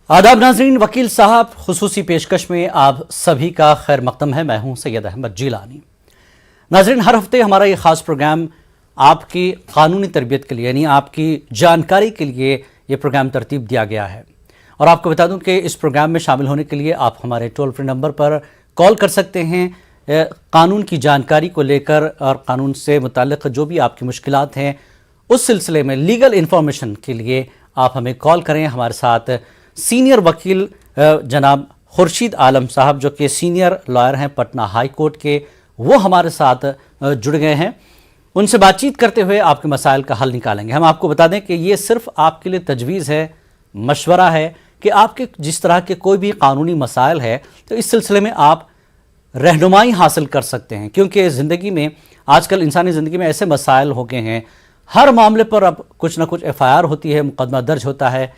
आदाब नाजरीन, वकील साहब खुसूसी पेशकश में आप सभी का खैर मकदम है। मैं हूं सैयद अहमद जिलानी। नाजरीन, हर हफ्ते हमारा ये खास प्रोग्राम आपकी कानूनी तरबियत के लिए यानी आपकी जानकारी के लिए ये प्रोग्राम तरतीब दिया गया है। और आपको बता दूं कि इस प्रोग्राम में शामिल होने के लिए आप हमारे टोल फ्री नंबर पर कॉल कर सकते हैं कानून की जानकारी को लेकर और कानून से मुताल्लिक़ जो भी आपकी मुश्किलात हैं उस सिलसिले में लीगल इन्फॉर्मेशन के लिए आप हमें कॉल करें। हमारे साथ सीनियर वकील जनाब खुर्शीद आलम साहब जो कि सीनियर लॉयर हैं पटना हाई कोर्ट के, वो हमारे साथ जुड़ गए हैं। उनसे बातचीत करते हुए आपके मसाइल का हल निकालेंगे। हम आपको बता दें कि ये सिर्फ आपके लिए तजवीज़ है, मशवरा है कि आपके जिस तरह के कोई भी कानूनी मसाइल है तो इस सिलसिले में आप रहनुमाई हासिल कर सकते हैं, क्योंकि ज़िंदगी में आजकल इंसानी ज़िंदगी में ऐसे मसाइल हो गए हैं, हर मामले पर अब कुछ ना कुछ FIR होती है, मुकदमा दर्ज होता है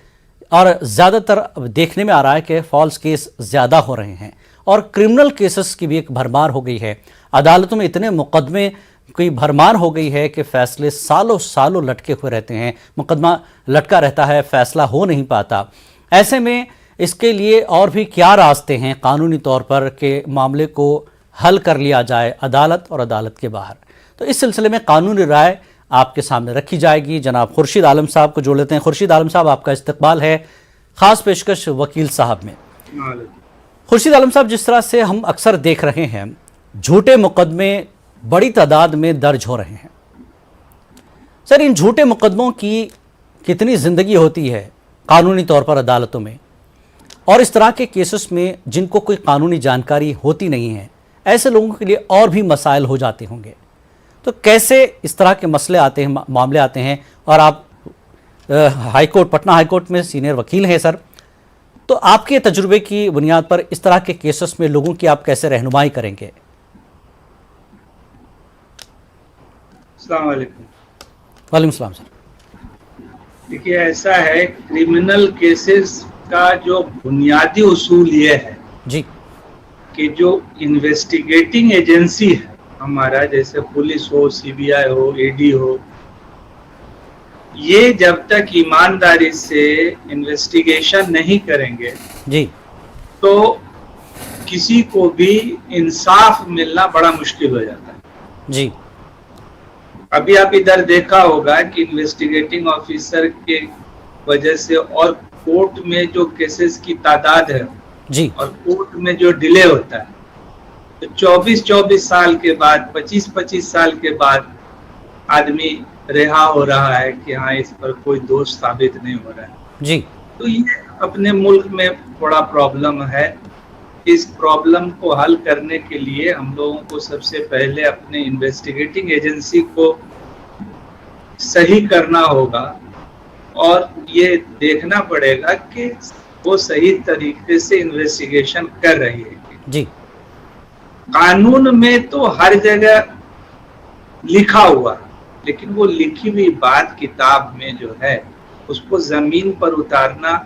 और ज़्यादातर अब देखने में आ रहा है कि फ़ॉल्स केस ज़्यादा हो रहे हैं और क्रिमिनल केसेस की भी एक भरमार हो गई है। अदालतों में इतने मुकदमे की भरमार हो गई है कि फ़ैसले सालों सालों लटके हुए रहते हैं, मुकदमा लटका रहता है, फ़ैसला हो नहीं पाता। ऐसे में इसके लिए और भी क्या रास्ते हैं कानूनी तौर पर कि मामले को हल कर लिया जाए अदालत और अदालत के बाहर, तो इस सिलसिले में कानूनी राय आपके सामने रखी जाएगी। जनाब खुर्शीद आलम साहब को जोड़ लेते हैं। खुर्शीद आलम साहब, आपका इस्तकबाल है ख़ास पेशकश वकील साहब में। खुर्शीद आलम साहब, जिस तरह से हम अक्सर देख रहे हैं झूठे मुकदमे बड़ी तादाद में दर्ज हो रहे हैं, सर इन झूठे मुकदमों की कितनी ज़िंदगी होती है कानूनी तौर पर अदालतों में, और इस तरह के केसेस में जिनको कोई कानूनी जानकारी होती नहीं है ऐसे लोगों के लिए और भी मसाइल हो जाते होंगे, तो कैसे इस तरह के मसले आते हैं, मामले आते हैं? और आप high court Patna high court में सीनियर वकील हैं सर, तो आपके तजुर्बे की बुनियाद पर इस तरह के केसेस में लोगों की आप कैसे रहनुमाई करेंगे? अस्सलाम वालेकुम। वालेकुम सलाम सर। देखिए, ऐसा है, क्रिमिनल केसेस का जो बुनियादी उसूल ये है जी कि जो इन्वेस्टिगेटिंग एजेंसी है हमारा, जैसे पुलिस हो, CBI हो, ED हो, ये जब तक ईमानदारी से इन्वेस्टिगेशन नहीं करेंगे जी तो किसी को भी इंसाफ मिलना बड़ा मुश्किल हो जाता है। जी अभी आप इधर देखा होगा कि इन्वेस्टिगेटिंग ऑफिसर के वजह से और कोर्ट में जो केसेस की तादाद है जी और कोर्ट में जो डिले होता है, तो 24-24 साल के बाद, 25-25 साल के बाद आदमी रिहा हो रहा है कि हाँ इस पर कोई दोष साबित नहीं हो रहा है जी। तो ये अपने मुल्क में बड़ा प्रॉब्लम है। इस प्रॉब्लम को हल करने के लिए हम लोगों को सबसे पहले अपने इन्वेस्टिगेटिंग एजेंसी को सही करना होगा और ये देखना पड़ेगा कि वो सही तरीके से इन्वेस्टिगेशन कर रही है जी। कानून में तो हर जगह लिखा हुआ, लेकिन वो लिखी हुई बात किताब में जो है उसको जमीन पर उतारना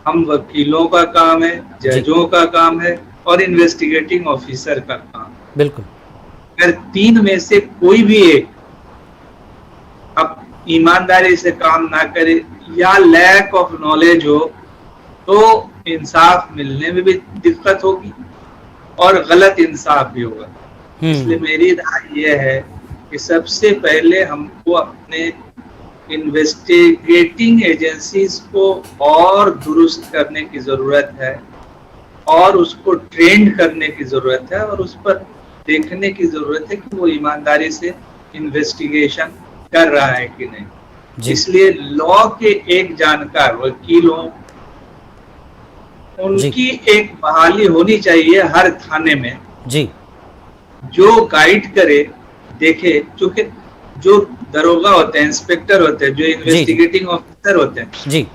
हम वकीलों का काम है, जजों का काम है और इन्वेस्टिगेटिंग ऑफिसर का काम। बिल्कुल। अगर तीन में से कोई भी एक अब ईमानदारी से काम ना करे या लैक ऑफ नॉलेज हो तो इंसाफ मिलने में भी दिक्कत होगी और गलत इंसाफ भी होगा। इसलिए मेरी राय यह है कि सबसे पहले हमको अपने इन्वेस्टिगेटिंग एजेंसीज को और दुरुस्त करने की जरूरत है और उसको ट्रेंड करने की जरूरत है और उस पर देखने की जरूरत है कि वो ईमानदारी से इन्वेस्टिगेशन कर रहा है कि नहीं। इसलिए लॉ के एक जानकार वकील हों, उनकी एक बहाली होनी चाहिए हर थाने में जी, जो गाइड करे, देखे। क्योंकि जो दरोगा होते हैं, इंस्पेक्टर होते हैं, जो इन्वेस्टिगेटिंग ऑफिसर होते हैं जी,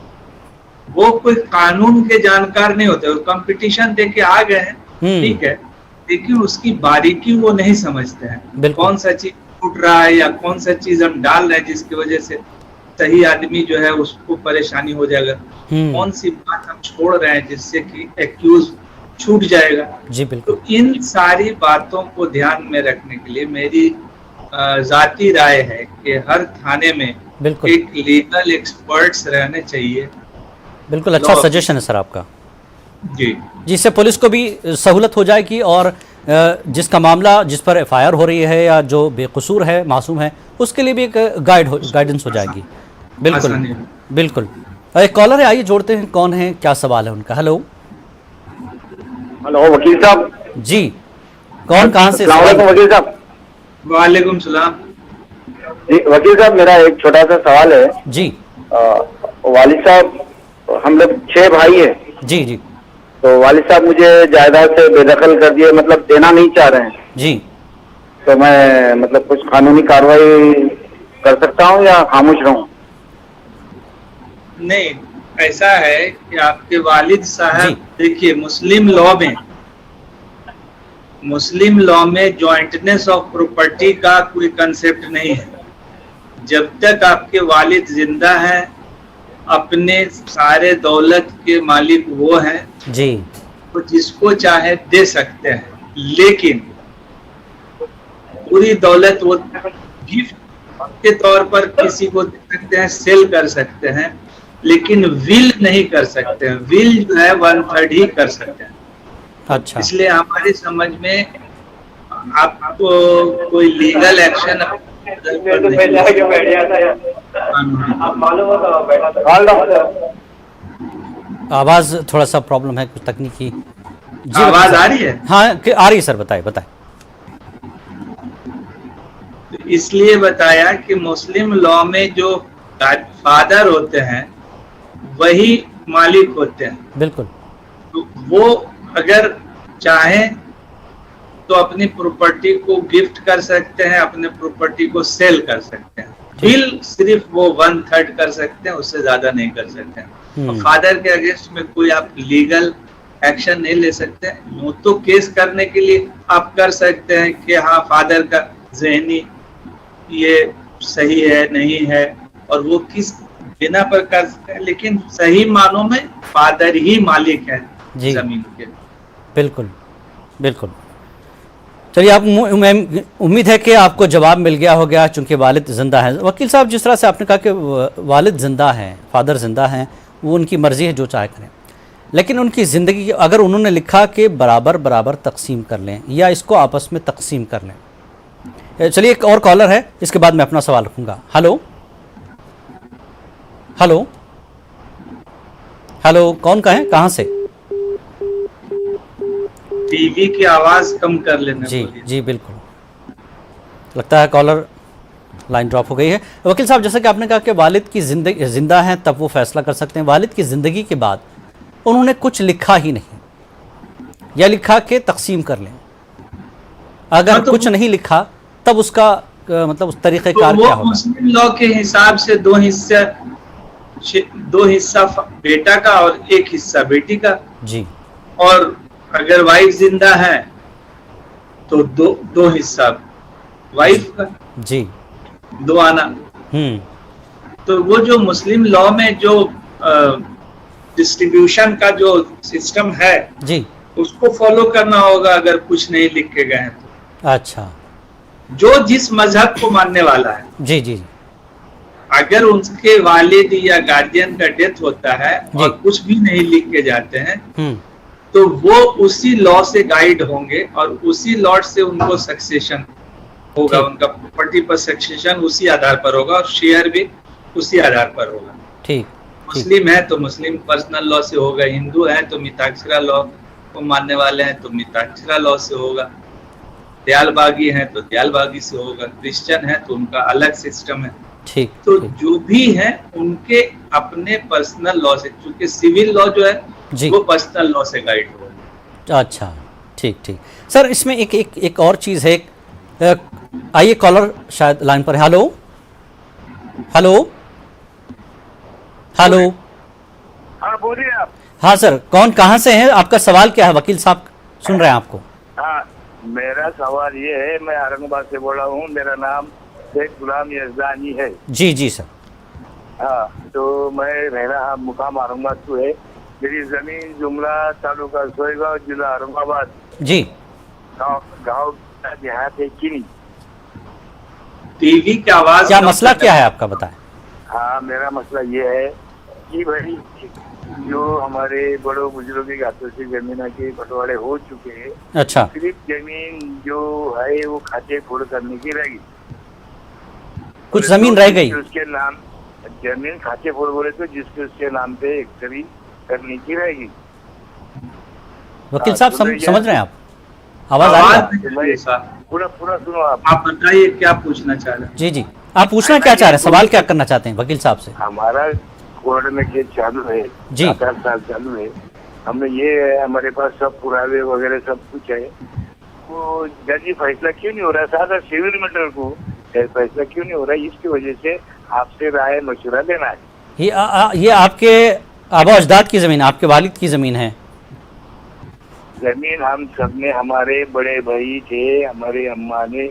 वो कोई कानून के जानकार नहीं होते। वो कंपटीशन देके आ गए हैं, ठीक है, लेकिन उसकी बारीकी वो नहीं समझते हैं। कौन सा चीज छूट रहा है या कौन सा चीज हम डाल रहे हैं जिसकी वजह से सही आदमी जो है उसको परेशानी हो जाएगा, कौन सी बात हम छोड़ रहे हैं जिससे कि एक्यूज छूट जाएगा जी। बिल्कुल। तो इन सारी बातों को ध्यान में रखने के लिए मेरी जाती राय है कि हर थाने में एक लीगल एक्सपर्ट्स रहने चाहिए बिल्कुल अच्छा लॉ सजेशन है सर आपका, जी। जिससे पुलिस को भी सहूलत हो जाएगी और जिसका मामला जिस पर एफआईआर हो रही है या जो बेकसूर है मासूम है उसके लिए भी एक गाइडेंस हो जाएगी। बिल्कुल आसानी है। बिल्कुल। एक कॉलर है, आइए जोड़ते हैं, कौन है, क्या सवाल है उनका। हेलो। हेलो वकील साहब। जी, कौन कहाँ से अस्सलाम सवाल? वालेकुम वकील साहब। वालेकुम सलाम। जी वकील साहब, मेरा एक छोटा सा सवाल है। जी वालिद साहब, हम लोग 6 भाई हैं। जी जी तो वालिद साहब मुझे जायदाद से बेदखल कर दिए, मतलब देना नहीं चाह रहे हैं। जी। तो मैं मतलब कुछ कानूनी कार्रवाई कर सकता हूँ या खामोश रहूँ? नहीं, ऐसा है कि आपके वालिद जी। साहब, देखिए मुस्लिम लॉ में जॉइंटनेस ऑफ प्रॉपर्टी का कोई कंसेप्ट नहीं है। जब तक आपके वालिद जिंदा हैं, अपने सारे दौलत के मालिक वो हैं, जी तो जिसको चाहे दे सकते हैं, लेकिन पूरी दौलत वो गिफ्ट के तौर पर किसी को दे सकते हैं, सेल कर सकते हैं, लेकिन विल नहीं कर सकते हैं। विल जो है 1/3 ही कर सकते हैं। अच्छा। इसलिए हमारी समझ में आपको कोई लीगल एक्शन आवाज़ थोड़ा सा प्रॉब्लम है, कुछ तकनीकी। जी आवाज बताइए। आ रही है? हाँ आ रही है सर, बताइए बताइए। तो इसलिए बताया कि मुस्लिम लॉ में जो फादर होते हैं वही मालिक होते हैं। बिल्कुल। तो वो अगर चाहें तो अपनी प्रॉपर्टी को गिफ्ट कर सकते हैं, अपने प्रॉपर्टी को सेल कर सकते हैं। बिल सिर्फ वो 1/3 कर सकते हैं, उससे ज्यादा नहीं कर सकते हैं। और फादर के अगेंस्ट में कोई आप लीगल एक्शन नहीं ले सकते। यूं तो केस करने के लिए आप कर सकते हैं कि हाँ फादर का ज़हनी ये सही है नहीं है, और वो किस बिना पर कर सकते हैं, लेकिन सही मानों में फादर ही मालिक है जमीन के। बिल्कुल बिल्कुल। चलिए, आप उम्मीद है कि आपको जवाब मिल गया हो गया, चूंकि वालिद जिंदा है। वकील साहब, जिस तरह से आपने कहा कि वालिद जिंदा हैं, फादर जिंदा हैं, वो उनकी मर्जी है जो चाहे करें, लेकिन उनकी ज़िंदगी अगर उन्होंने लिखा कि बराबर बराबर तकसीम कर लें या इसको आपस में तकसीम कर लें। चलिए, एक और कॉलर है, इसके बाद मैं अपना सवाल रखूंगा। हेलो हेलो हेलो, कौन का है, कहाँ से? टीवी की आवाज कम कर लेना। जी जी बिल्कुल, लगता है कॉलर लाइन ड्रॉप हो गई है। वकील साहब, जैसा कि आपने कहा कि वालिद की जिंदगी जिंदा है तब वो फैसला कर सकते हैं, वालिद की ज़िंदगी के बाद उन्होंने कुछ लिखा ही नहीं या लिखा के तकसीम कर लें, अगर तो कुछ नहीं लिखा तब उसका मतलब उस तरीक़ेकार तो क्या होगा? मुस्लिम लॉ के हिसाब से दो हिस्सा बेटा का और एक हिस्सा बेटी का। जी। और अगर वाइफ जिंदा है तो दो हिस्सा वाइफ का। जी। 2 आना। तो वो जो मुस्लिम लॉ में जो डिस्ट्रीब्यूशन का जो सिस्टम है जी, उसको फॉलो करना होगा अगर कुछ नहीं लिख के गए हैं तो। अच्छा। जो जिस मजहब को मानने वाला है, जी जी, अगर उनके वालिद या गार्जियन का डेथ होता है और कुछ भी नहीं लिख के जाते हैं तो वो उसी लॉ से गाइड होंगे और उसी लॉ से उनको सक्सेशन होगा, उनका प्रॉपर्टी पर सक्सेशन उसी आधार पर होगा और शेयर भी उसी आधार पर होगा। ठीक। मुस्लिम है तो मुस्लिम पर्सनल लॉ से होगा, हिंदू है तो मिताक्षरा लॉ को मानने वाले हैं तो मिताक्षरा लॉ से होगा, दयालबागी है तो दयालबागी से होगा, क्रिश्चियन है तो उनका अलग सिस्टम है। ठीक। तो जो भी है उनके अपने पर्सनल लॉ से, क्योंकि सिविल लॉ जो है वो पर्सनल लॉ से गाइड होगा। अच्छा, ठीक ठीक। सर, इसमें एक और चीज़ है। आइए, कॉलर शायद लाइन पर है। Hello hello hello. हाँ बोलिए आप। हाँ सर, कौन कहाँ से हैं, आपका सवाल क्या है? वकील साहब सुन रहे हैं आपको। हाँ, मेरा सवाल ये है, मैं औरंगाबाद से बोल रहा हूँ, मेरा नाम शेख गुलाम यजदानी है। जी जी सर। हाँ, तो मैं रहना मुकाम औरंगाबाद को है। मेरी जमीन जुमला तालुका सोएगांव जिला औरंगाबाद। जी। गाँव देहात है किनी। टीवी की आवाज क्या मसला क्या है आपका, बताएं। हाँ, मेरा मसला ये है कि भाई जो हमारे बड़ों बुजुर्गों के हाथों से जमीन के बंटवारे हो चुके हैं, अच्छा, सिर्फ जमीन जो है वो खाते फोड़ करने की रहेगी। कुछ जमीन रह गई। उसके नाम जमीन खाते फोड़ बोले तो जिसके उसके नाम पे हेक्टरी करने की रहेगी। वकील साहब सुनिए क्या? समझ रहे हैं आप? आवाज आ रही है? नहीं है साहब। पूरा सुनो आप। आप बताइए क्या पूछना चाह रहे हैं। जी जी, आप पूछना क्या चाह रहे हैं, सवाल क्या करना चाहते हैं वकील साहब से? हमारा कोर्ट में केस चालू है, जी। 7-8 साल चालू है। हमने ये है, हमारे पास सब पुरावे वगैरह सब कुछ है। वो जल्दी फैसला क्यों नहीं हो रहा? सारा सिविल मैटर को फैसला क्यों नहीं हो रहा? इसकी वजह से आपसे राय मशुरा लेना है। ये आपके आबा अजदाद की जमीन, आपके वालिद की जमीन है? जमीन हम सब ने, हमारे बड़े भाई थे, हमारे अम्मा ने,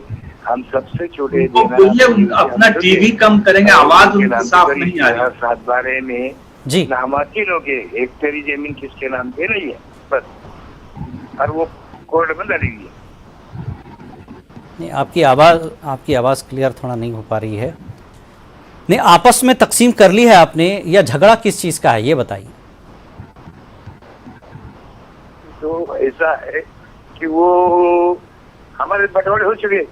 हम सबसे छोटे उनको बोलिए अपना टीवी कम करेंगे, आवाज उनकी साफ नहीं आ रही। 7/12 में जी, नामाती लोग हेक्टेरी जमीन किसके नाम पे नहीं है बस, और वो कोर्ट में लड़ी है। नहीं, आपकी आवाज़ क्लियर थोड़ा नहीं हो पा रही है। नहीं, आपस में तकसीम कर ली है आपने या झगड़ा किस चीज़ का है ये बताइए। तो ऐसा है कि वो हमारे बंटवारे हो चुके हैं।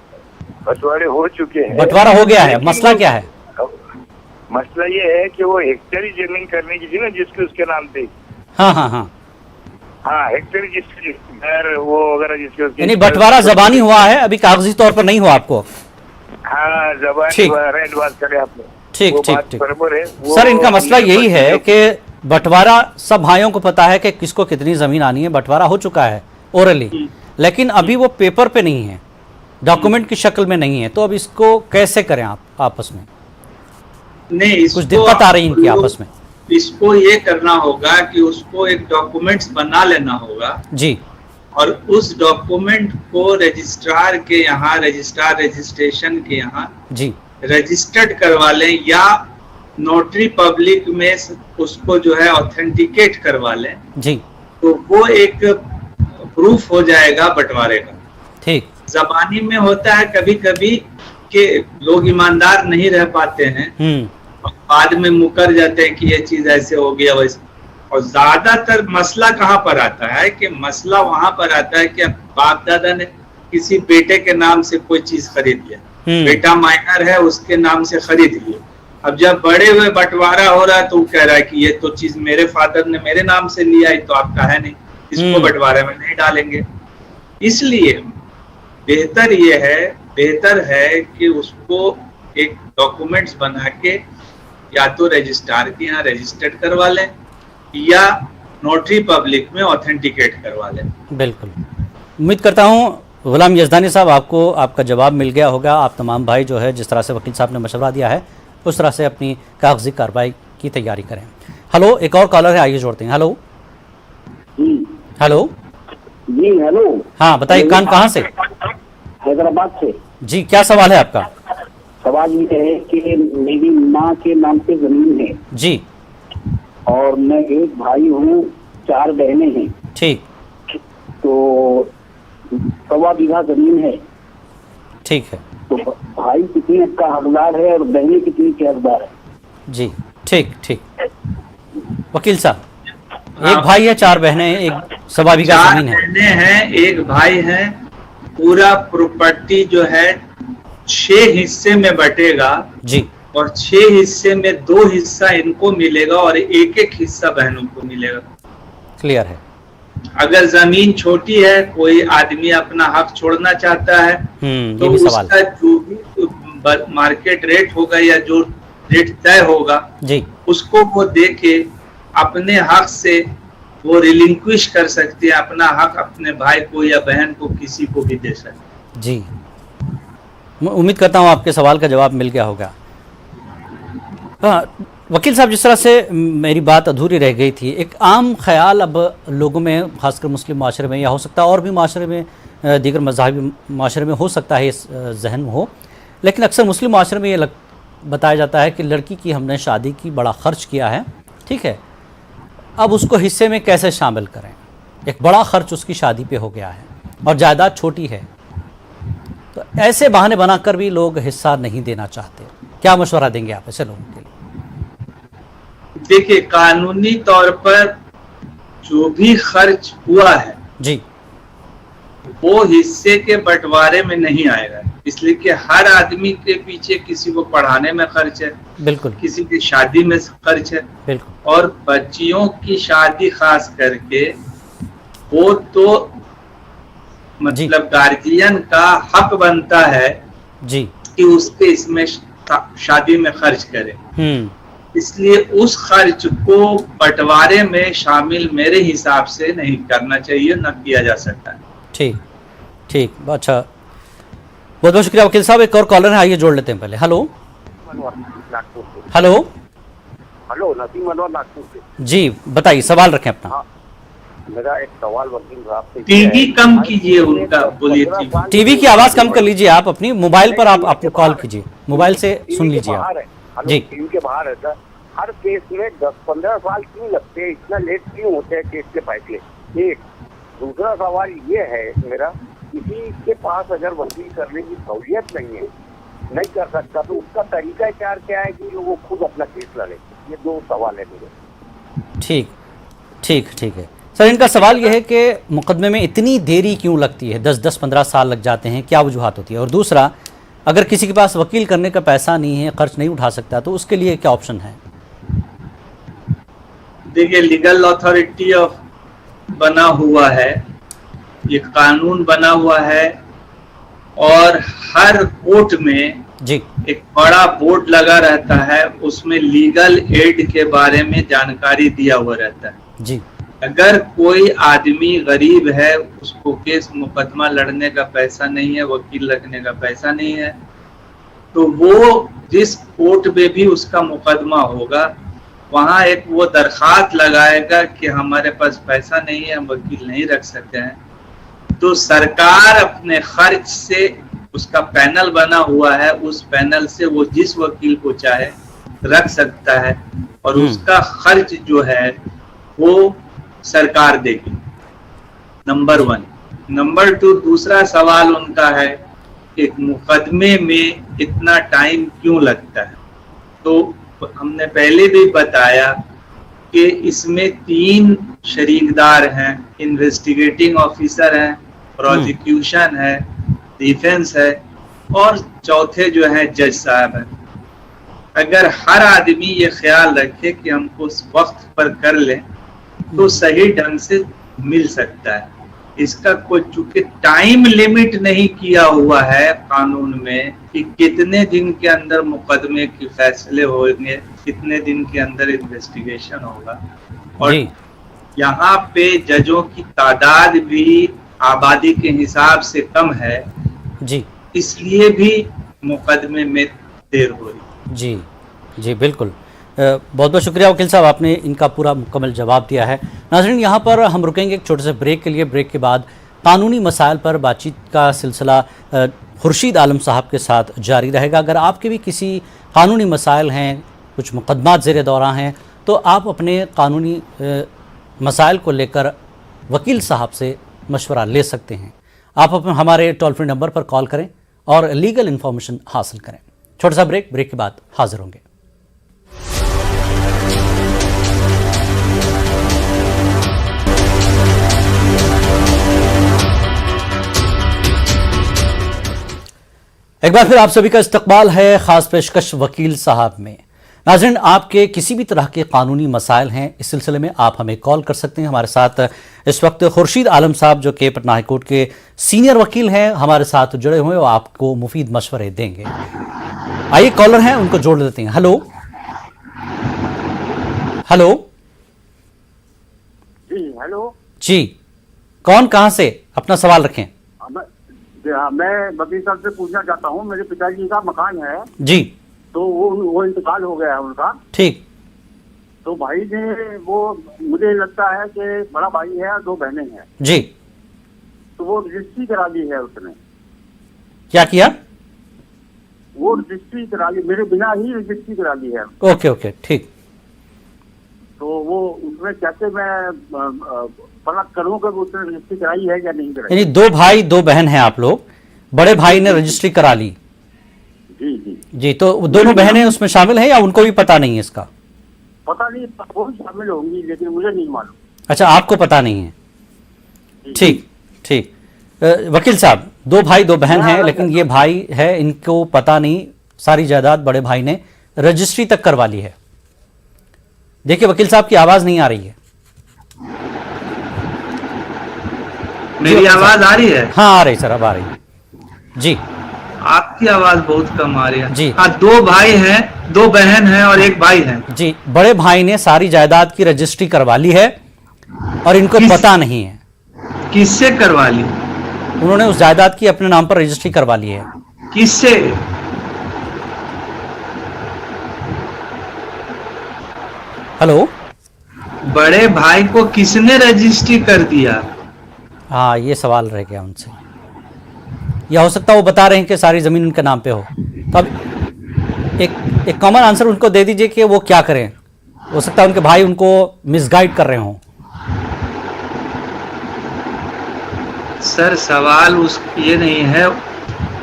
बंटवारा हो गया है, मसला क्या है? मसला ये है कि वो हेक्टेरी जमीन करने की थी ना जिसके उसके नाम पे। हाँ हाँ हाँ, हाँ, हेक्टेरी जिसके घर वो वगैरह जिसके उसके, यानी बंटवारा जबानी हुआ है, अभी कागजी तौर पर नहीं हुआ आपको? हाँ, जबानी ठीक। रेड बात करे आपने। ठीक वो ठीक बात ठीक। बराबर है। सर, इनका मसला यही है कि बंटवारा सब भाइयों को पता है कि किसको कितनी जमीन आनी है, बंटवारा हो चुका है ओरली, लेकिन अभी वो पेपर पे नहीं है, डॉक्यूमेंट की शक्ल में नहीं है। तो अब इसको कैसे करें आप आपस में? नहीं, कुछ दिक्कत आ रही है इनकी आपस में। इसको ये करना होगा कि उसको एक डॉक्यूमेंट्स बना लेना होगा जी, और उस डॉक्यूमेंट को रजिस्ट्रार के यहाँ, रजिस्ट्रार रजिस्ट्रेशन के यहाँ जी, रजिस्टर्ड करवा लें या नोटरी पब्लिक में उसको जो है ऑथेंटिकेट करवा लें, जी, तो वो एक प्रूफ हो जाएगा बंटवारे का। ठीक। जबानी में होता है कभी कभी कि लोग ईमानदार नहीं रह पाते हैं और बाद में मुकर जाते हैं कि ये चीज ऐसे हो गया वैसे। और ज्यादातर मसला कहाँ पर आता है कि मसला वहां पर आता है कि बाप दादा ने किसी बेटे के नाम से कोई चीज खरीद लिया, बेटा माइनर है उसके नाम से खरीद लिया। अब जब बड़े हुए बंटवारा हो रहा है तो वो कह रहा है कि ये तो चीज मेरे फादर ने मेरे नाम से लिया है, तो आपका है नहीं, इसको बंटवारे में नहीं डालेंगे। इसलिए बेहतर है कि उसको एक डॉक्यूमेंट्स बना के या तो रजिस्ट्रार के यहाँ रजिस्टर्ड करवा लें या नोटरी पब्लिक में ऑथेंटिकेट करवा लें। बिल्कुल, उम्मीद करता हूँ गुलाम यजदानी साहब आपको आपका जवाब मिल गया होगा। आप तमाम भाई जो है जिस तरह से वकील साहब ने मशवरा दिया है उस तरह से अपनी कागजी कार्रवाई की तैयारी करें। हेलो, एक और कॉलर है, आइए जोड़ते हैं। हेलो हेलो जी, हेलो। हाँ बताइए, कहाँ से? हैदराबाद से। जी, क्या सवाल है आपका? सवाल ये है कि मेरी माँ के नाम पे जमीन है जी, और मैं एक भाई हूँ, 4 बहनें हैं। ठीक, तो 1.25 बीघा जमीन है। ठीक है। तो भाई कितने का हकदार है और बहनें कितनी के हकदार है? जी, ठीक ठीक। वकील साहब, एक भाई है, 4 बहनें हैं, एक 1.25 बीघा 4 जमीन है। बहनें हैं, एक भाई है। पूरा प्रॉपर्टी जो है 6 हिस्से में बटेगा जी, और 6 हिस्से में 2 हिस्सा इनको मिलेगा और एक हिस्सा बहनों को मिलेगा। क्लियर है। अगर जमीन छोटी है, कोई आदमी अपना हक छोड़ना चाहता है तो ये भी सवाल उसका जो भी मार्केट रेट होगा या जो रेट तय होगा जी, उसको वो देके अपने हक से वो रिलिंक्विश कर सकते हैं, अपना हक अपने भाई को या बहन को किसी को भी दे सकते। जी, मैं उम्मीद करता हूँ आपके सवाल का जवाब मिल गया होगा। हाँ वकील साहब, जिस तरह से मेरी बात अधूरी रह गई थी, एक आम ख्याल अब लोगों में, खासकर मुस्लिम माशरे में या हो सकता है और भी माशरे में, दीगर मज़हबी माशरे में हो सकता है इस जहन में हो, लेकिन अक्सर मुस्लिम माशरे में ये बताया जाता है कि लड़की की हमने शादी की, बड़ा ख़र्च किया है, ठीक है, अब उसको हिस्से में कैसे शामिल करें? एक बड़ा ख़र्च उसकी शादी पे हो गया है और जायदाद छोटी है, तो ऐसे बहाने बनाकर भी लोग हिस्सा नहीं देना चाहते। क्या मशवरा देंगे आप ऐसे लोगों के लिए? देखिए, कानूनी तौर पर जो भी खर्च हुआ है जी वो हिस्से के बंटवारे में नहीं आएगा, इसलिए कि हर आदमी के पीछे किसी को पढ़ाने में खर्च है, बिल्कुल किसी की शादी में खर्च है, बिल्कुल और बच्चियों की शादी खास करके वो तो मतलब गार्जियन का हक बनता है जी कि उसके इसमें शादी में खर्च करे। इसलिए उस खर्च को बंटवारे में शामिल मेरे हिसाब से नहीं करना चाहिए, न किया जा सकता है। ठीक ठीक, अच्छा, बहुत बहुत शुक्रिया वकील साहब। एक और कॉलर है, आइए जोड़ लेते हैं पहले। Hello hello hello, Naseem Anwar Nagpur से। जी बताइए, सवाल रखें अपना। हाँ, मेरा एक सवाल वकील साहब से। टीवी कम कीजिए उनका, बोलिए। टीवी की आवाज कम कर लीजिए आप अपनी, मोबाइल पर आप कॉल कीजिए, मोबाइल से सुन लीजिए आप जी। टीवी के बाहर है सर, हर केस में 10-15 साल क्यों लगते हैं, इतना लेट क्यों होते हैं केस के फैसले? एक दूसरा सवाल ये है मेरा, किसी के पास अगर वकील करने की सहूलियत नहीं कर सकता तो उसका तरीका क्या है कि वो खुद अपना केस लड़े? ये दो सवाल है मेरे। ठीक ठीक ठीक है सर, इनका सवाल यह है कि मुकदमे में इतनी देरी क्यों लगती है, 10-15 साल लग जाते हैं, क्या वजूहत होती है? और दूसरा, अगर किसी के पास वकील करने का पैसा नहीं है, खर्च नहीं उठा सकता, तो उसके लिए क्या ऑप्शन है? देखिए, लीगल अथॉरिटी ऑफ बना हुआ है, ये कानून बना हुआ है, और हर कोर्ट में जी एक बड़ा बोर्ड लगा रहता है, उसमें लीगल एड के बारे में जानकारी दिया हुआ रहता है जी। अगर कोई आदमी गरीब है, उसको केस मुकदमा लड़ने का पैसा नहीं है, वकील लगने का पैसा नहीं है, तो वो जिस कोर्ट में भी उसका मुकदमा होगा वहां एक वो दरखास्त लगाएगा कि हमारे पास पैसा नहीं है, हम वकील नहीं रख सकते हैं। तो सरकार अपने खर्च से, उसका पैनल बना हुआ है, उस पैनल से वो जिस वकील को चाहे रख सकता है, और उसका खर्च जो है वो सरकार देगी। नंबर 1। नंबर 2, दूसरा सवाल उनका है एक मुकदमे में इतना टाइम क्यों लगता है? तो हमने पहले भी बताया कि इसमें 3 शरीकदार हैं, इन्वेस्टिगेटिंग ऑफिसर हैं, प्रोसिक्यूशन है, डिफेंस है, और चौथे जो है जज साहब हैं। अगर हर आदमी ये ख्याल रखे कि हमको उस वक्त पर कर लें तो सही ढंग से मिल सकता है। इसका कोई चूंकि टाइम लिमिट नहीं किया हुआ है कानून में कि कितने दिन के अंदर मुकदमे के फैसले होंगे, कितने दिन के अंदर इन्वेस्टिगेशन होगा, और यहाँ पे जजों की तादाद भी आबादी के हिसाब से कम है जी, इसलिए भी मुकदमे में देर हो रही। जी जी बिल्कुल, बहुत बहुत शुक्रिया वकील साहब, आपने इनका पूरा मुकम्मल जवाब दिया है। नाज़रीन, यहाँ पर हम रुकेंगे एक छोटे से ब्रेक के लिए। ब्रेक के बाद कानूनी मसाइल पर बातचीत का सिलसिला खुर्शीद आलम साहब के साथ जारी रहेगा। अगर आपके भी किसी कानूनी मसाइल हैं, कुछ मुकदमात ज़ेर दौरान हैं, तो आप अपने कानूनी मसाइल को लेकर वकील साहब से मशवरा ले सकते हैं। आप हमारे टोल फ्री नंबर पर कॉल करें और लीगल इन्फॉर्मेशन हासिल करें। छोटा सा ब्रेक के बाद हाजिर होंगे। एक बार फिर आप सभी का इस्तकबाल है खास पेशकश वकील साहब में। नाज़रीन, आपके किसी भी तरह के कानूनी मसाइल हैं, इस सिलसिले में आप हमें कॉल कर सकते हैं। हमारे साथ इस वक्त खुर्शीद आलम साहब जो कि पटना हाई कोर्ट के सीनियर वकील हैं, हमारे साथ जुड़े हुए और आपको मुफीद मशवरे देंगे। आइए, कॉलर हैं, उनको जोड़ देते हैं। हेलो हेलो जी। हेलो जी, कौन कहां से? अपना सवाल रखें। मैं वकील साहब से पूछना चाहता हूँ, मेरे पिताजी का मकान है जी, तो वो इंतकाल हो गया है उनका। ठीक। तो भाई ने, वो मुझे लगता है कि बड़ा भाई है और 2 बहनें हैं जी, तो वो रजिस्ट्री करा ली है उसने। क्या किया? वो रजिस्ट्री करा ली, मेरे बिना ही रजिस्ट्री करा ली है। ओके ओके, ठीक। तो वो उसमें कैसे मैं पता करूँ कि उसने रजिस्ट्री कराई है या नहीं कराई? यानी 2 भाई 2 बहन हैं आप लोग, बड़े भाई ने रजिस्ट्री करा ली? जी जी जी, तो दोनों बहनें उसमें शामिल हैं या उनको भी पता नहीं है इसका? पता नहीं वो भी शामिल होंगी, लेकिन मुझे नहीं मालूम। अच्छा, आपको पता नहीं है। ठीक ठीक। वकील साहब, 2 भाई 2 बहन हैं, लेकिन ये भाई है, इनको पता नहीं, सारी जायदाद बड़े भाई ने रजिस्ट्री तक करवा ली है। देखिए वकील साहब की आवाज नहीं आ रही है। मेरी आवाज आ रही है? हाँ आ रही सर, अब आ रही है जी। आपकी आवाज बहुत कम आ रही है जी। हाँ, 2 भाई हैं, 2 बहन हैं और 1 भाई है जी। बड़े भाई ने सारी जायदाद की रजिस्ट्री करवा ली है और इनको पता नहीं है। किससे करवा ली? उन्होंने उस जायदाद की अपने नाम पर रजिस्ट्री करवा ली है। किससे? हेलो, बड़े भाई को किसने रजिस्ट्री कर दिया? हाँ ये सवाल रह गया उनसे, या हो सकता है वो बता रहे हैं कि सारी जमीन उनके नाम पे हो। तो अब एक कॉमन आंसर उनको दे दीजिए कि वो क्या करें। हो सकता है उनके भाई उनको मिसगाइड कर रहे हों। सर सवाल ये नहीं है,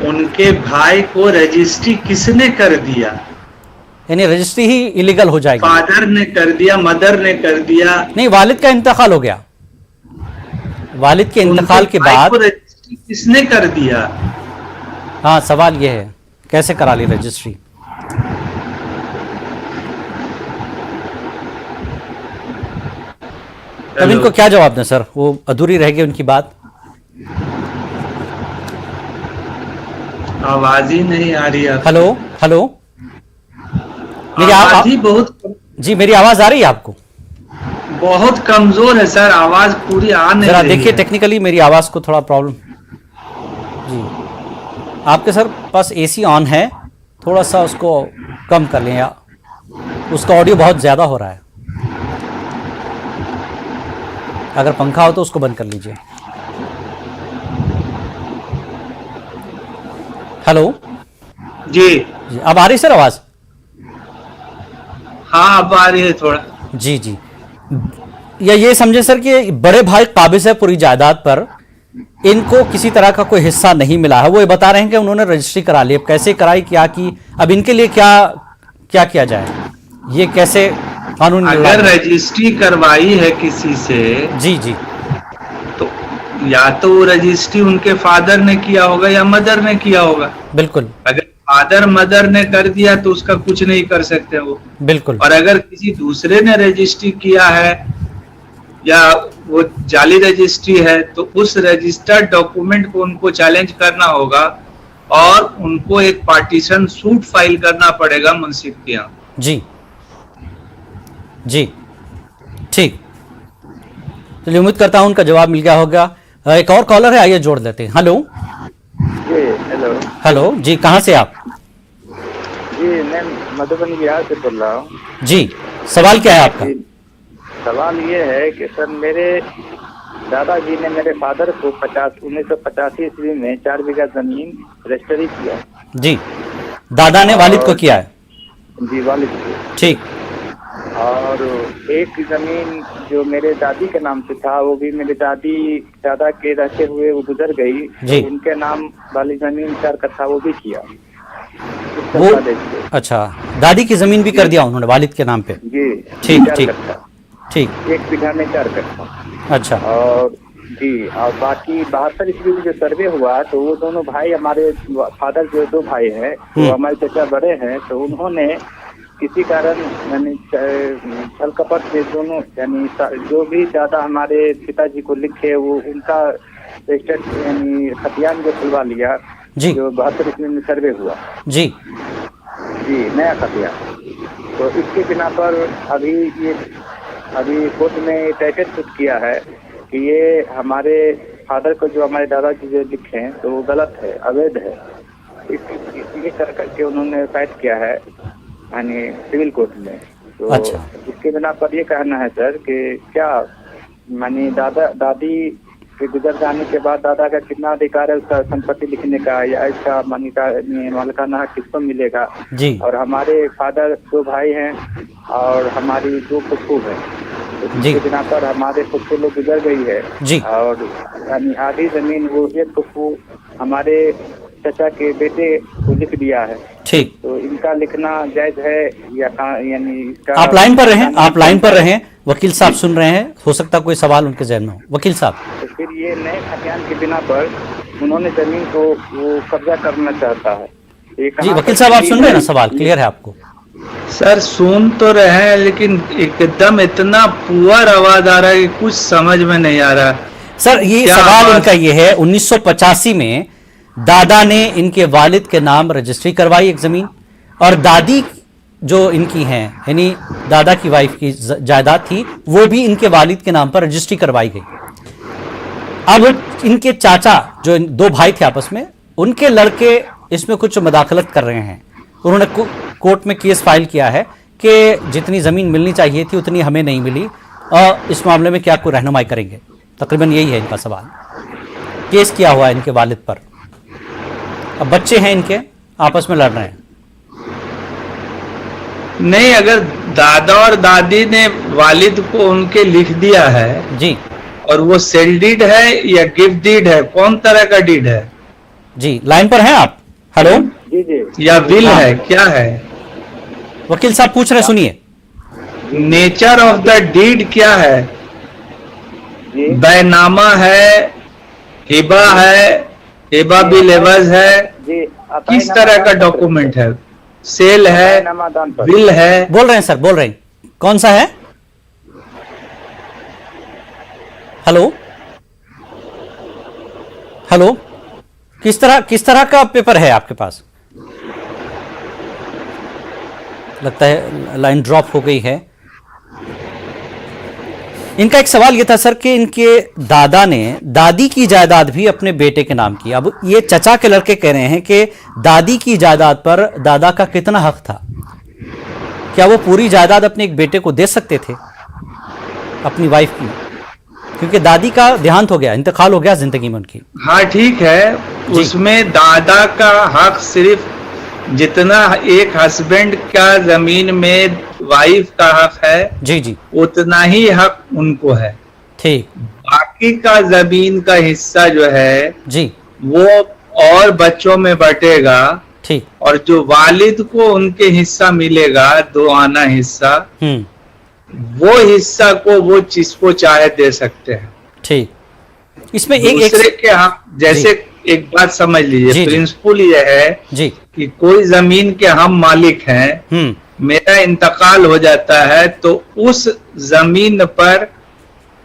उनके भाई को रजिस्ट्री किसने कर दिया? यानी रजिस्ट्री ही इलीगल हो जाएगी। फादर ने कर दिया, मदर ने कर दिया? नहीं, वालिद का इंतकाल हो गया। वालिद के इंतकाल के बाद रजिस्ट्री किसने कर दिया? हाँ सवाल ये है, कैसे करा ली रजिस्ट्री? अब इनको क्या जवाब दें सर, वो अधूरी रह गई उनकी बात। आवाज ही नहीं आ रही है। हेलो हेलो, मेरी आवाज ही बहुत जी, मेरी आवाज आ रही है आपको? बहुत कमजोर है सर, आवाज पूरी आ नहीं जरा रही देखिए है। टेक्निकली मेरी आवाज को थोड़ा प्रॉब्लम जी। आपके सर पास एसी ऑन है, थोड़ा सा उसको कम कर लें, या उसका ऑडियो बहुत ज्यादा हो रहा है। अगर पंखा हो तो उसको बंद कर लीजिए। हेलो जी जी, अब आ रही सर आवाज? हाँ अब आ रही है थोड़ा। जी जी। या ये समझे सर कि बड़े भाई काबिज है पूरी जायदाद पर, इनको किसी तरह का कोई हिस्सा नहीं मिला है। वो ये बता रहे हैं कि उन्होंने रजिस्ट्री करा ली। अब कैसे कराई, क्या की, अब इनके लिए क्या क्या किया जाए, ये कैसे कानून? अगर रजिस्ट्री करवाई है किसी से, जी जी, तो या तो वो रजिस्ट्री उनके फादर ने किया होगा या मदर ने किया होगा। बिल्कुल अगर फादर मदर ने कर दिया तो उसका कुछ नहीं कर सकते वो। बिल्कुल। और अगर किसी दूसरे ने रजिस्ट्री किया है या वो जाली रजिस्ट्री है, तो उस रजिस्टर्ड डॉक्यूमेंट को उनको चैलेंज करना होगा और उनको एक पार्टीशन सूट फाइल करना पड़ेगा मुंसिफ के यहाँ। जी जी, ठीक। चलिए, उम्मीद करता हूं उनका जवाब मिल गया होगा। एक और कॉलर है, आइए जोड़ लेते हैं। हेलो जी हेलो। हेलो जी, कहाँ से आप? जी मैं मधुबनी बिहार से बोल रहा हूँ। जी, सवाल क्या है आपका? सवाल ये है कि सर मेरे दादाजी ने मेरे फादर को 1985 ईस्वी में 4 बीघा जमीन रजिस्ट्री किया। जी, दादा ने वालिद को किया है? जी वालिद को। ठीक। और एक जमीन जो मेरे दादी के नाम से था, वो भी मेरे दादा के रहते हुए वो गुजर गई, जी। तो उनके नाम वाली जमीन 4 कट्ठा वो भी किया। वो अच्छा, दादी की जमीन भी कर दिया उन्होंने वालिद के नाम पे? जी ठीक 4 ठीक कट्ठा। ठीक। 1 बीघा में 4 कट्ठा। अच्छा। और जी, और बाकी 72 ईस्वी में जो सर्वे हुआ, तो वो दोनों भाई, हमारे फादर जो 2 भाई हैं, तो हमारे चाचा बड़े हैं, तो उन्होंने किसी कारण यानी छल कपट से दोनों, यानी जो भी ज्यादा हमारे पिताजी को लिखे, वो उनका रजिस्टर्ड यानी खतियान जो खुलवा लिया, जी। जो 72 ईस्वी में सर्वे हुआ। जी जी, नया खतियान। तो इसके बिना पर अभी कोर्ट में टाइटल सूट किया है कि ये हमारे फादर को, जो हमारे दादाजी जो लिखे हैं, तो वो गलत है, अवैध है। इसलिए कर करके उन्होंने फाइट किया है यानी सिविल कोर्ट में। तो अच्छा। इसके बिना पर ये कहना है सर कि क्या मानी दादी के गुजर जाने के बाद दादा का कितना अधिकार है उसका संपत्ति लिखने का, या इसका मालिकाना हक किसको मिलेगा? जी। और हमारे फादर 2 भाई हैं और हमारी 2 फुफ्फू हैं, तो जी। इसके बिना पर हमारे फुफ्फू लोग गुजर गई है। जी। और यानी आधी जमीन वो एक फुफ्फू हमारे चाचा के बेटे को लिख दिया है। ठीक। तो इनका लिखना जायज है या यानी इसका आप लाइन पर रहें, आप लाइन पर रहें, वकील साहब सुन रहे हैं, हो सकता कोई सवाल उनके जहन में हो। वकील साहब, तो फिर ये नए खतियान के बिना पर उन्होंने जमीन को वो कब्जा करना चाहता है। ये जी कहाँ वकील तक साहब आप ठीक सुन रहे हैं ना, है? सवाल क्लियर है आपको? सर सुन तो रहे हैं, लेकिन एकदम इतना पुअर आवाज आ रहा है कि कुछ समझ में नहीं आ रहा। सर ये क्या सवाल आवाज? इनका ये है, 1985 में दादा ने इनके वालिद के नाम रजिस्ट्री करवाई एक जमीन, और दादी जो इनकी हैं यानी दादा की वाइफ की जायदाद थी वो भी इनके वालिद के नाम पर रजिस्ट्री करवाई गई। अब इनके चाचा जो दो भाई थे आपस में, उनके लड़के इसमें कुछ मदाखलत कर रहे हैं। उन्होंने कोर्ट में केस फाइल किया है कि जितनी ज़मीन मिलनी चाहिए थी उतनी हमें नहीं मिली, और इस मामले में क्या कोई रहनुमाई करेंगे? तकरीबन यही है इनका सवाल। केस किया हुआ है इनके वालिद पर, अब बच्चे हैं इनके आपस में लड़ रहे हैं। नहीं, अगर दादा और दादी ने वालिद को उनके लिख दिया है जी और वो सेल डीड है या गिफ्ट डीड है, कौन तरह का डीड है? जी लाइन पर हैं आप? हेलो, जी जी या विल हाँ। है, क्या है? वकील साहब पूछ रहे हैं, सुनिए। नेचर ऑफ द डीड क्या है? जी बैनामा है, हिबा है, हिबा बिल एवज है, जी किस तरह का डॉक्यूमेंट है? सेल है, नामादान पर बिल है? बोल रहे हैं सर, बोल रहे हैं, कौन सा है? हेलो हेलो, किस तरह का पेपर है आपके पास? लगता है लाइन ड्रॉप हो गई है। इनका एक सवाल यह था सर कि इनके दादा ने दादी की जायदाद भी अपने बेटे के नाम की। अब ये चचा के लड़के कह रहे हैं कि दादी की जायदाद पर दादा का कितना हक था? क्या वो पूरी जायदाद अपने एक बेटे को दे सकते थे, अपनी वाइफ की? क्योंकि दादी का देहांत हो गया, इंतकाल हो गया जिंदगी में उनकी। हाँ ठीक है, उसमें दादा का हक सिर्फ जितना एक हस्बैंड का जमीन में वाइफ का हक है, जी जी उतना ही हक उनको है। ठीक, बाकी का जमीन का हिस्सा जो है जी वो और बच्चों में बटेगा, ठीक, और जो वालिद को उनके हिस्सा मिलेगा 2 आना हिस्सा, वो हिस्सा को वो जिसको चाहे दे सकते हैं। ठीक। इसमें दूसरे के हक, जैसे एक बात समझ जी, लीजिए, जी। प्रिंसिपल ये है जी कि कोई जमीन के हम मालिक हैं, मेरा इंतकाल हो जाता है तो उस जमीन पर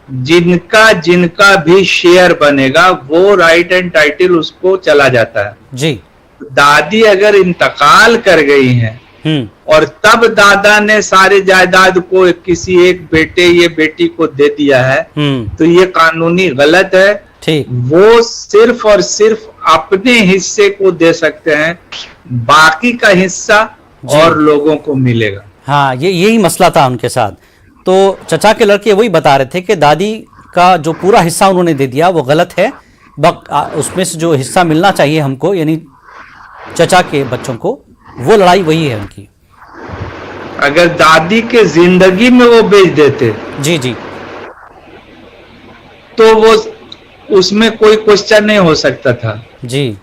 जिनका जिनका भी शेयर बनेगा वो राइट एंड टाइटल उसको चला जाता है। जी दादी अगर इंतकाल कर गई हैं और तब दादा ने सारे जायदाद को किसी एक बेटे या बेटी को दे दिया है, तो ये कानूनी गलत है। ठीक, वो सिर्फ और सिर्फ अपने हिस्से को दे सकते हैं, बाकी का हिस्सा और लोगों को मिलेगा। हाँ, यही मसला था उनके साथ। तो चचा के लड़के वही बता रहे थे कि दादी का जो पूरा हिस्सा उन्होंने दे दिया वो गलत है, उसमें से जो हिस्सा मिलना चाहिए हमको यानी चचा के बच्चों को, वो लड़ाई वही है उनकी। अगर दादी के जिंदगी में वो बेच देते जी जी तो वो उसमें कोई क्वेश्चन नहीं हो सकता था जी,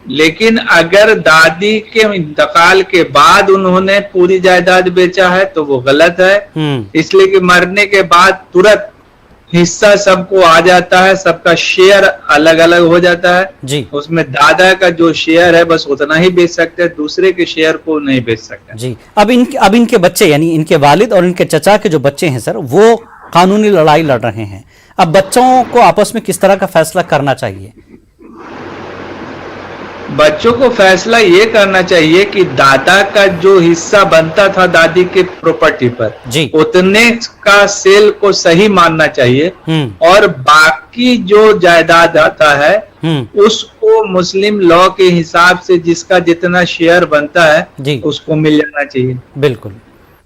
लेकिन अगर दादी के इंतकाल के बाद उन्होंने पूरी जायदाद बेचा है तो वो गलत है। इसलिए कि मरने के बाद तुरंत हिस्सा सबको आ जाता है, सबका शेयर अलग अलग हो जाता है जी। उसमें दादा का जो शेयर है बस उतना ही बेच सकते हैं, दूसरे के शेयर को नहीं बेच सकते जी। अब इनके बच्चे यानी इनके वालिद और इनके चचा के जो बच्चे हैं सर, वो कानूनी लड़ाई लड़ रहे हैं। अब बच्चों को आपस में किस तरह का फैसला करना चाहिए? बच्चों को फैसला ये करना चाहिए कि दादा का जो हिस्सा बनता था दादी के प्रॉपर्टी पर जी, उतने का सेल को सही मानना चाहिए, और बाकी जो जायदाद आता है उसको मुस्लिम लॉ के हिसाब से जिसका जितना शेयर बनता है जी, उसको मिल जाना चाहिए। बिल्कुल।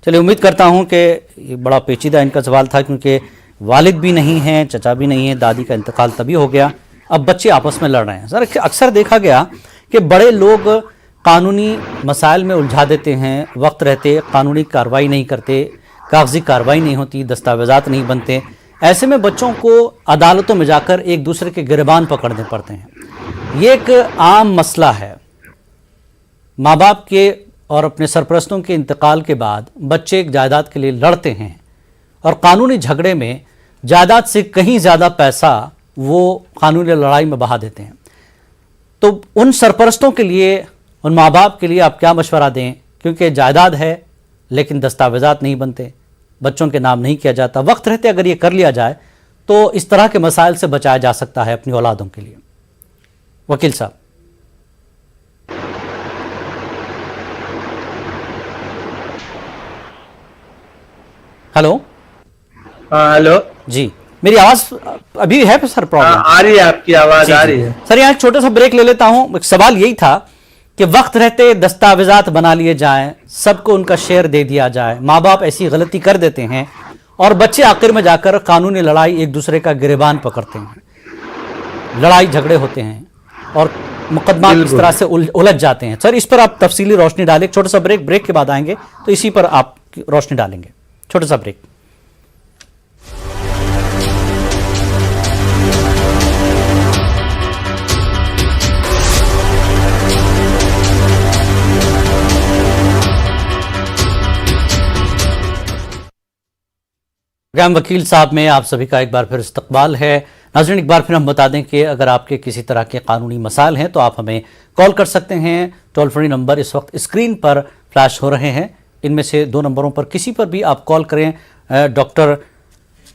चलिए, उम्मीद करता हूं कि ये बड़ा पेचीदा इनका सवाल था, क्योंकि वालिद भी नहीं है, चचा भी नहीं है, दादी का इंतकाल तभी हो गया, अब बच्चे आपस में लड़ रहे हैं। सर अक्सर देखा गया कि बड़े लोग कानूनी मसाइल में उलझा देते हैं, वक्त रहते कानूनी कार्रवाई नहीं करते, कागजी कार्रवाई नहीं होती, दस्तावेजात नहीं बनते। ऐसे में बच्चों को अदालतों में जाकर एक दूसरे के गिरबान पकड़ने पड़ते हैं। ये एक आम मसला है। माँ बाप के और अपने सरपरस्तों के इंतकाल के बाद बच्चे एक जायदाद के लिए लड़ते हैं और कानूनी झगड़े में जायदाद से कहीं ज़्यादा पैसा वो कानूनी लड़ाई में बहा देते हैं, तो उन सरपरस्तों के लिए, उन माँ बाप के लिए आप क्या मशवरा दें? क्योंकि जायदाद है लेकिन दस्तावेजात नहीं बनते, बच्चों के नाम नहीं किया जाता। वक्त रहते अगर ये कर लिया जाए तो इस तरह के मसाइल से बचाया जा सकता है अपनी औलादों के लिए। वकील साहब। हेलो। हेलो जी, मेरी आवाज अभी है सर? प्रॉब्लम आ रही है, आपकी आवाज आ रही है सर। यहाँ एक छोटा सा ब्रेक ले लेता हूं। एक सवाल यही था कि वक्त रहते दस्तावेजात बना लिए जाएं, सबको उनका शेयर दे दिया जाए। माँ बाप ऐसी गलती कर देते हैं और बच्चे आखिर में जाकर कानूनी लड़ाई एक दूसरे का गिरेबान पकड़ते हैं, लड़ाई झगड़े होते हैं और मुकदमा इस तरह से उलझ जाते हैं। सर, इस पर आप तफसीली रोशनी डालें। छोटा सा ब्रेक के बाद आएंगे तो इसी पर आप रोशनी डालेंगे। छोटा सा ब्रेक। प्रोग्राम वकील साहब में आप सभी का एक बार फिर इस्तकबाल है। नाज़रीन, एक बार फिर हम बता दें कि अगर आपके किसी तरह के कानूनी मसाइल हैं तो आप हमें कॉल कर सकते हैं। टोल फ्री नंबर इस वक्त स्क्रीन पर फ्लैश हो रहे हैं, इनमें से 2 नंबरों पर किसी पर भी आप कॉल करें। डॉक्टर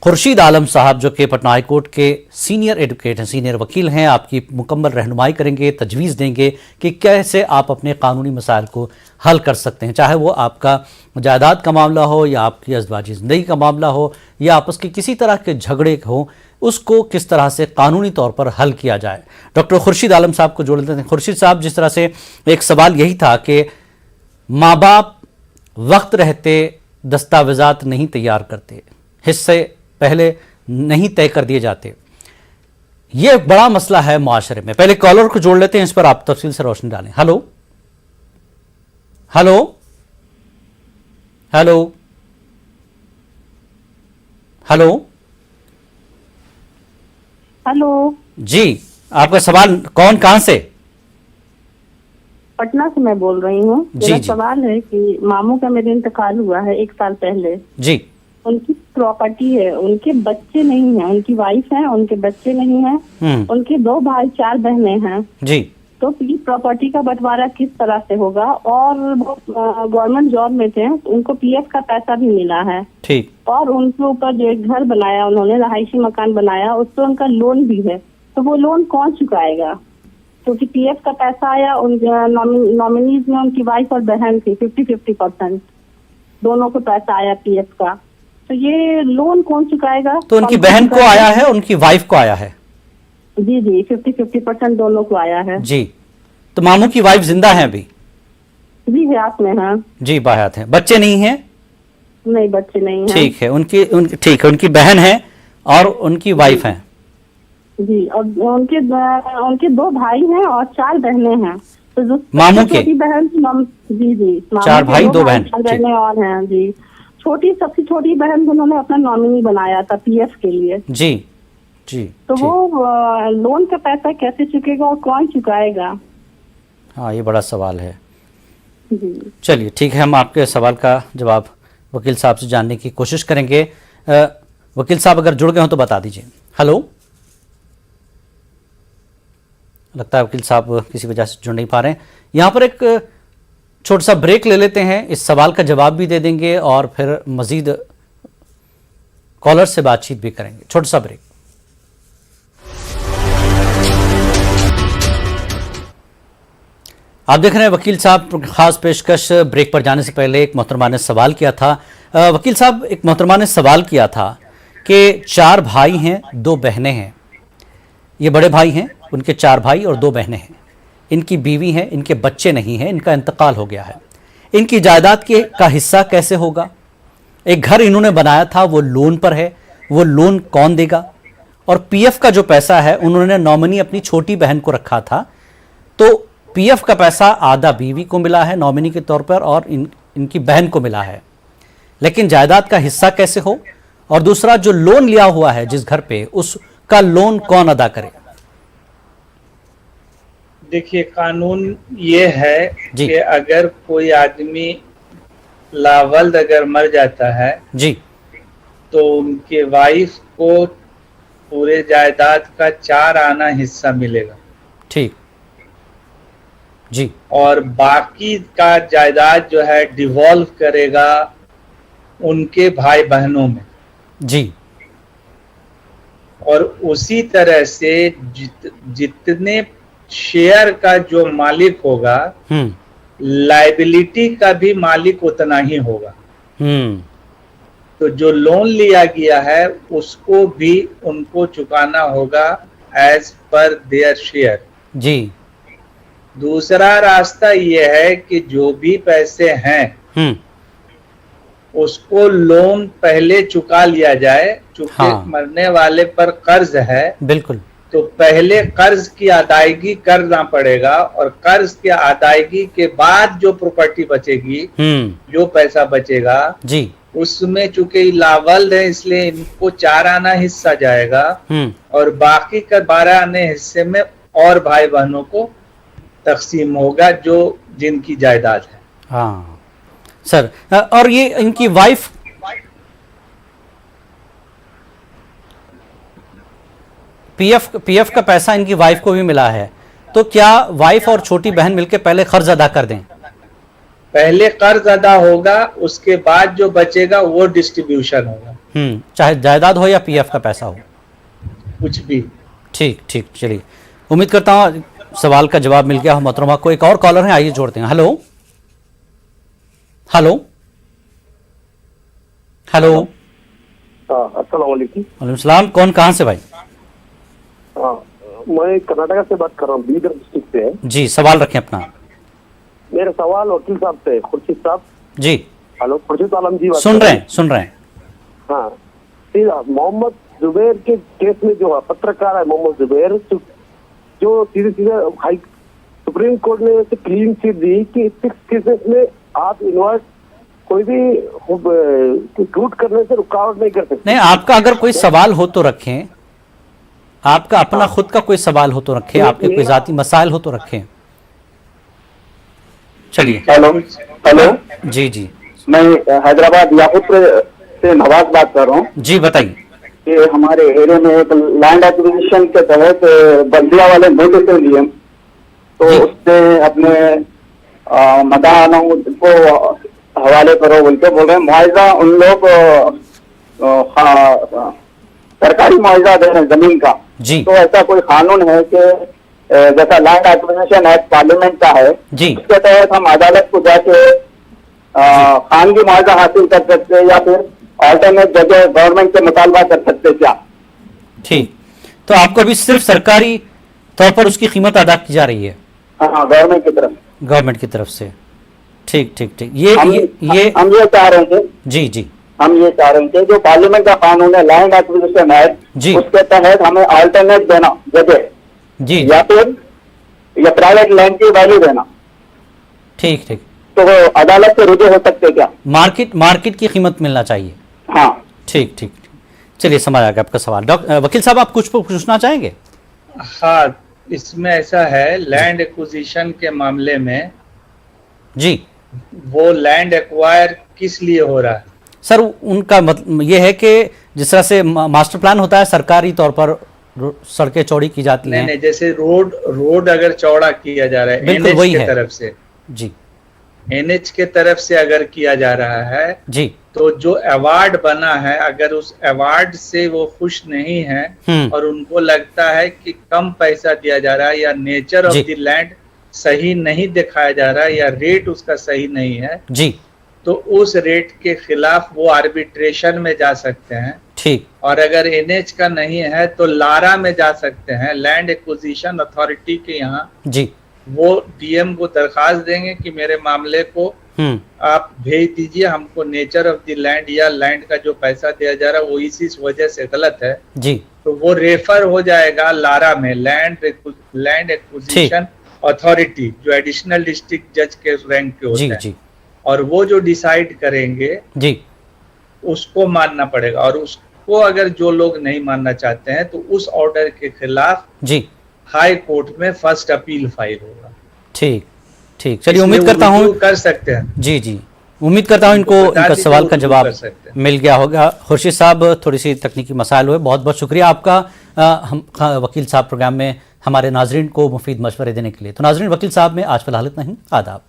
खुर्शीद आलम साहब जो कि पटना हाई कोर्ट के सीनियर एडवोकेट हैं, सीनियर वकील हैं, आपकी मुकम्मल रहनुमाई करेंगे, तजवीज़ देंगे कि कैसे आप अपने कानूनी मसाइल को हल कर सकते हैं, चाहे वो आपका जायदाद का मामला हो या आपकी अज़वाजी ज़िंदगी का मामला हो या आपस के किसी तरह के झगड़े हो, उसको किस तरह से कानूनी तौर पर हल किया जाए। डॉक्टर खुर्शीद आलम साहब को जोड़ लेते हैं। खुर्शीद साहब, जिस तरह से एक सवाल यही था कि माँ बाप वक्त रहते दस्तावेजात नहीं तैयार करते, हिस्से पहले नहीं तय कर दिए जाते, ये एक बड़ा मसला है मुआशरे में। पहले कॉलर को जोड़ लेते हैं, इस पर आप तफसील से रोशनी डालें। Hello hello hello hello hello जी, आपका सवाल कौन, कहां से? पटना से मैं बोल रही हूँ। जी, मेरा जी। सवाल है कि मामू का मेरे इंतकाल हुआ है 1 साल पहले। जी उनकी प्रॉपर्टी है, उनके बच्चे नहीं हैं, उनकी वाइफ है, उनके बच्चे नहीं हैं, उनके 2 भाई 4 बहनें हैं। जी तो ये प्रॉपर्टी का बंटवारा किस तरह से होगा? और वो गवर्नमेंट जॉब में थे, उनको पीएफ का पैसा भी मिला है, ठीक। और उनके ऊपर जो एक घर बनाया उन्होंने, रहायशी मकान बनाया, उस पर उनका लोन भी है। तो वो लोन कौन चुकाएगा? क्योंकि पीएफ का पैसा आया, उन नॉमिनीज में उनकी वाइफ और बहन थी, 50-50% दोनों को पैसा आया पीएफ का। तो ये लोन कौन चुकाएगा? तो उनकी बहन को आया है, उनकी वाइफ को आया है? जी जी, 50-50% दोनों को आया है। जी। तो मामू की वाइफ जिंदा है अभी? जी हयात में है। जी बाहयात है। बच्चे नहीं हैं? नहीं, बच्चे नहीं हैं। ठीक है, ठीक है, उनकी बहन है और उनकी वाइफ है। जी, और उनके 2 भाई हैं और 4 बहनें हैं। तो जो मामू के? छोटी बहन, जी जी, 4 भाई 2 बहन। 4 बहनें और हैं जी। सबसे छोटी बहन को उन्होंने अपना नॉमिनी बनाया था पीएफ के लिए। जी जी। तो ठीक। वो लोन का पैसा कैसे चुकेगा और कौन चुकाएगा? हाँ, ये बड़ा सवाल है। जी चलिए ठीक है, हम आपके सवाल का जवाब वकील साहब से जानने की कोशिश करेंगे। वकील साहब अगर जुड़ गए हो तो बता दीजिए। हेलो, लगता है वकील साहब किसी वजह से जुड़ नहीं पा रहे हैं। यहाँ पर एक छोटा सा ब्रेक ले लेते हैं, इस सवाल का जवाब भी दे देंगे और फिर मजीद कॉलर से बातचीत भी करेंगे। छोटा सा ब्रेक। आप देख रहे हैं वकील साहब खास पेशकश। ब्रेक पर जाने से पहले एक मोहतरमा ने सवाल किया था। वकील साहब, एक मोहतरमा ने सवाल किया था कि 4 भाई हैं, 2 बहनें हैं। ये बड़े भाई हैं, उनके 4 भाई और 2 बहनें हैं। इनकी बीवी हैं, इनके बच्चे नहीं हैं, इनका इंतकाल हो गया है। इनकी जायदाद का हिस्सा कैसे होगा? एक घर इन्होंने बनाया था, वो लोन पर है, वो लोन कौन देगा? और पीएफ का जो पैसा है, उन्होंने नॉमिनी अपनी छोटी बहन को रखा था, तो पीएफ का पैसा आधा बीवी को मिला है नॉमिनी के तौर पर और इनकी बहन को मिला है, लेकिन जायदाद का हिस्सा कैसे हो? और दूसरा, जो लोन लिया हुआ है जिस घर पे, उसका लोन कौन अदा करे? देखिए, कानून ये है जी। कि अगर कोई आदमी लावल्द अगर मर जाता है जी। तो उनके वाइफ को पूरे जायदाद का 4 आना हिस्सा मिलेगा। ठीक। जी। और बाकी का जायदाद जो है डिवॉल्व करेगा उनके भाई बहनों में। जी। और उसी तरह से जितने शेयर का जो मालिक होगा, लायबिलिटी का भी मालिक उतना ही होगा। तो जो लोन लिया गया है उसको भी उनको चुकाना होगा एज पर देयर शेयर। जी। दूसरा रास्ता ये है कि जो भी पैसे हैं उसको लोन पहले चुका लिया जाए, चूंकि मरने वाले पर कर्ज है। बिल्कुल। तो पहले कर्ज की अदायगी करना पड़ेगा और कर्ज की अदायगी के बाद जो प्रॉपर्टी बचेगी, जो पैसा बचेगा जी, उसमें चूंकि लावल्द है इसलिए इनको 4 आना हिस्सा जाएगा और बाकी का 12 आने हिस्से में और भाई बहनों को तकसीम होगा जो जिनकी जायदाद है। हाँ सर, और ये इनकी वाइफ पीएफ का पैसा इनकी वाइफ को भी मिला है, तो क्या वाइफ और छोटी बहन मिलकर पहले कर्ज अदा कर दें? पहले कर्ज अदा होगा, उसके बाद जो बचेगा वो डिस्ट्रीब्यूशन होगा। चाहे जायदाद हो या पीएफ का पैसा हो, कुछ भी। ठीक ठीक, चलिए, उम्मीद करता हूँ सवाल का जवाब मिल गया हो मोहतरमा को। एक और कॉलर है, आइए जोड़ते हैं। Hello hello hello. अस्सलाम वालेकुम। वालेकुम सलाम। कौन कहाँ से भाई? मैं कर्नाटक से बात कर रहा हूँ, बीदर डिस्ट्रिक्ट से। जी, सवाल रखें अपना। मेरा सवाल वकील साहब से, खुर्शीद साहब। जी। हेलो, खुर्शीद आलम जी सुन रहे हैं। हाँ, सीधा मोहम्मद जुबैर के केस में जो है पत्रकार है मोहम्मद जुबैर, जो सीधे हाई सुप्रीम कोर्ट ने उसे क्लीन चिट दी कि 6 केसेस में आप इन्वर्स कोई भी झूठ करने से रुकावट नहीं कर सकते। नहीं, आपका अगर कोई सवाल हो तो रखें, आपका अपना खुद का कोई सवाल हो तो रखें, आपके कोई जाती मसाइल हो तो रखें। चलिए। Hello hello. जी जी, मैं हैदराबाद याकूतपुर से नवाज बात कर रहा हूँ। जी बताइए। कि हमारे एरिया में एक लैंड एक्विजिशन के तहत बल्दिया वाले नोटिस लिए, तो उससे अपने मकानों को हवाले करो बोल के बोल रहे हैं। मुआवजा उन लोग सरकारी मुआवजा दे रहे हैं जमीन का। जी। तो ऐसा कोई कानून है कि जैसा लैंड एक्विजिशन एक्ट पार्लियामेंट का है, उसके तहत हम अदालत को जाके खानगी मुआवजा हासिल कर सकते हैं या फिर ऑल्टरनेट जगह गवर्नमेंट से मुतालबा कर सकते क्या? ठीक, तो आपको अभी सिर्फ सरकारी तौर पर उसकी कीमत अदा की जा रही है? हाँ, गवर्नमेंट की तरफ से। ठीक ठीक ठीक। हम ये चाह रहे थे। जी जी, हम ये चाह रहे थे जो पार्लियामेंट का कानून है लैंड एक्विजिशन एक्ट, उसके तहत हमें अल्टरनेट देना जगह जी, या फिर या प्राइवेट लैंड की वैल्यू देना। ठीक ठीक, तो वो अदालत से रुजू हो सकते क्या? मार्केट की कीमत मिलना चाहिए। हाँ ठीक ठीक, चलिए समझ आ गया आपका सवाल। वकील साहब, आप कुछ पूछना चाहेंगे? हाँ, इसमें ऐसा है, लैंड एक्विजिशन के मामले में जी, वो लैंड एक्वायर किस लिए हो रहा है? सर, उनका मतलब ये है कि जिस तरह से मास्टर प्लान होता है, सरकारी तौर पर सड़कें चौड़ी की जाती हैं। नहीं, जैसे रोड अगर चौड़ा किया जा रहा है एनएच की तरफ से, जी, एनएच के तरफ से अगर किया जा रहा है जी, तो जो अवार्ड बना है, अगर उस अवार्ड से वो खुश नहीं है और उनको लगता है कि कम पैसा दिया जा रहा है या नेचर ऑफ द लैंड सही नहीं दिखाया जा रहा है या रेट उसका सही नहीं है जी, तो उस रेट के खिलाफ वो आर्बिट्रेशन में जा सकते हैं। ठीक। और अगर एनएच का नहीं है तो लारा में जा सकते हैं, लैंड एक्विजिशन अथॉरिटी के यहाँ जी। वो डीएम को दरखास्त देंगे कि मेरे मामले को आप भेज दीजिए, हमको नेचर ऑफ द लैंड या लैंड का जो पैसा दिया जा रहा है वो इसी वजह से गलत है जी। तो वो रेफर हो जाएगा लारा में, लैंड एक्विजिशन अथॉरिटी, जो एडिशनल डिस्ट्रिक्ट जज के रैंक के होते हैं, और वो जो डिसाइड करेंगे जी, उसको मानना पड़ेगा। और उसको अगर जो लोग नहीं मानना चाहते हैं तो उस ऑर्डर के खिलाफ जी हाई कोर्ट में फर्स्ट अपील फाइल होगा। ठीक ठीक, चलिए इसलिए उम्मीद करता वो हूँ review कर सकते हैं। जी जी, उम्मीद करता हूँ इनको बता इनका दीजिए, सवाल वो का review जवाब कर सकते हैं। मिल गया होगा। खुर्शीद साहब, थोड़ी सी तकनीकी मसाइल हुए, बहुत बहुत शुक्रिया आपका वकील साहब प्रोग्राम में हमारे नाजरीन को मुफीद मशवरे देने के लिए। तो नाजरीन, वकील साहब में आज फिलहाल इतना ही। आदाब।